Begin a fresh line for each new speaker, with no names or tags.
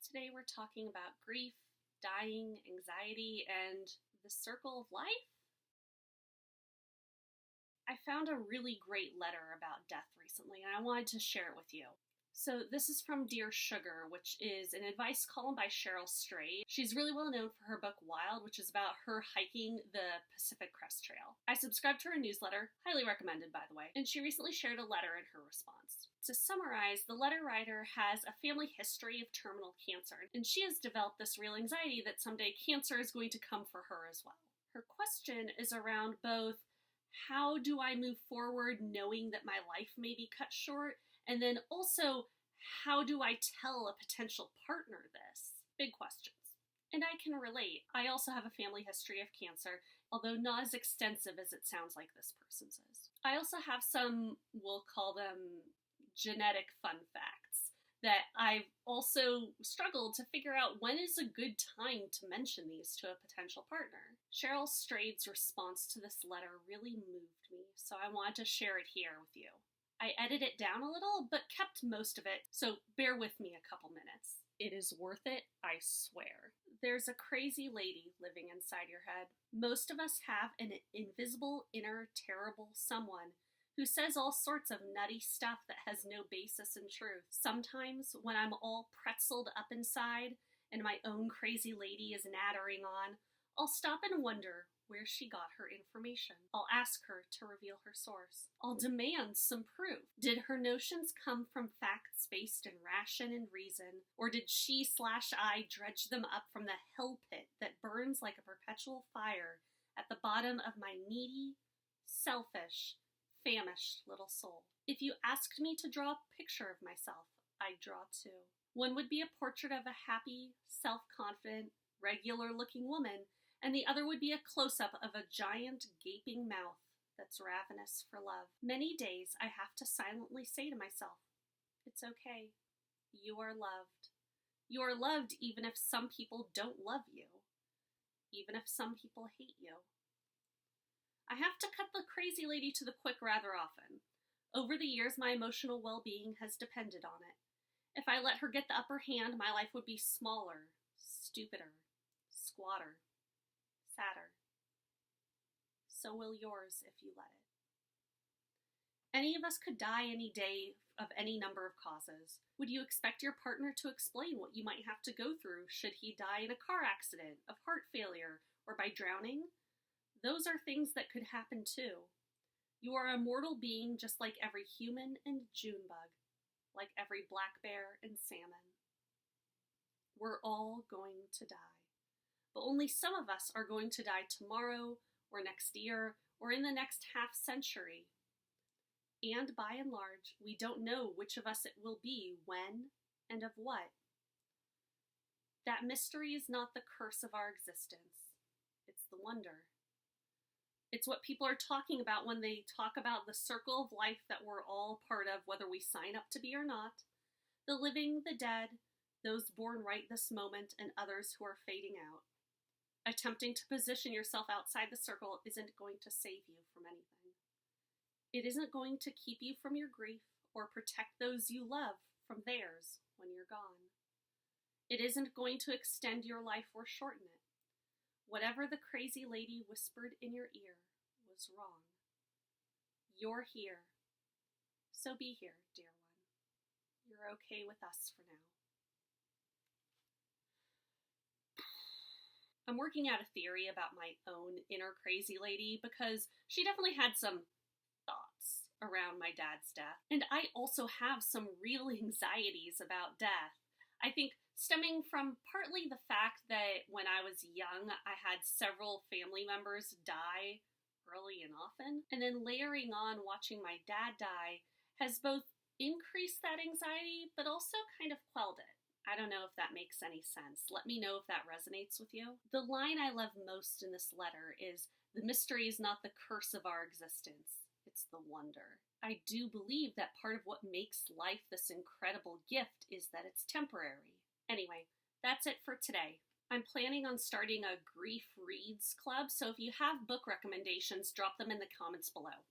Today we're talking about grief, dying, anxiety, and the circle of life. I found a really great letter about death recently, and I wanted to share it with you. So this is from Dear Sugar, which is an advice column by Cheryl Strayed. She's really well known for her book Wild, which is about her hiking the Pacific Crest Trail. I subscribed to her newsletter, highly recommended by the way, and she recently shared a letter in her response. To summarize, the letter writer has a family history of terminal cancer, and she has developed this real anxiety that someday cancer is going to come for her as well. Her question is around both how do I move forward knowing that my life may be cut short, and then also, how do I tell a potential partner this? Big questions. And I can relate. I also have a family history of cancer, although not as extensive as it sounds like this person's is. I also have some, we'll call them genetic fun facts, that I've also struggled to figure out when is a good time to mention these to a potential partner. Cheryl Strayed's response to this letter really moved me, so I wanted to share it here with you. I edited it down a little, but kept most of it, so bear with me a couple minutes. It is worth it, I swear. There's a crazy lady living inside your head. Most of us have an invisible, inner, terrible someone who says all sorts of nutty stuff that has no basis in truth. Sometimes, when I'm all pretzeled up inside and my own crazy lady is nattering on, I'll stop and wonder where she got her information. I'll ask her to reveal her source. I'll demand some proof. Did her notions come from facts based in ration and reason, or did she/I dredge them up from the hell pit that burns like a perpetual fire at the bottom of my needy, selfish, famished little soul? If you asked me to draw a picture of myself, I'd draw two. One would be a portrait of a happy, self-confident, regular-looking woman, and the other would be a close-up of a giant, gaping mouth that's ravenous for love. Many days I have to silently say to myself, it's okay. You are loved. You are loved even if some people don't love you. Even if some people hate you. I have to cut the crazy lady to the quick rather often. Over the years, my emotional well-being has depended on it. If I let her get the upper hand, my life would be smaller, stupider, squatter, sadder. So will yours if you let it. Any of us could die any day of any number of causes. Would you expect your partner to explain what you might have to go through should he die in a car accident, of heart failure, or by drowning? Those are things that could happen too. You are a mortal being just like every human and Junebug, like every black bear and salmon. We're all going to die. But only some of us are going to die tomorrow, or next year, or in the next half century. And by and large, we don't know which of us it will be, when, and of what. That mystery is not the curse of our existence. It's the wonder. It's what people are talking about when they talk about the circle of life that we're all part of, whether we sign up to be or not. The living, the dead, those born right this moment, and others who are fading out. Attempting to position yourself outside the circle isn't going to save you from anything. It isn't going to keep you from your grief or protect those you love from theirs when you're gone. It isn't going to extend your life or shorten it. Whatever the crazy lady whispered in your ear was wrong. You're here. So be here, dear one. You're okay with us for now. I'm working out a theory about my own inner crazy lady because she definitely had some thoughts around my dad's death. And I also have some real anxieties about death. I think stemming from partly the fact that when I was young, I had several family members die early and often. And then layering on watching my dad die has both increased that anxiety, but also kind of quelled it. I don't know if that makes any sense. Let me know if that resonates with you. The line I love most in this letter is, the mystery is not the curse of our existence, it's the wonder. I do believe that part of what makes life this incredible gift is that it's temporary. Anyway, that's it for today. I'm planning on starting a grief reads club, so if you have book recommendations, drop them in the comments below.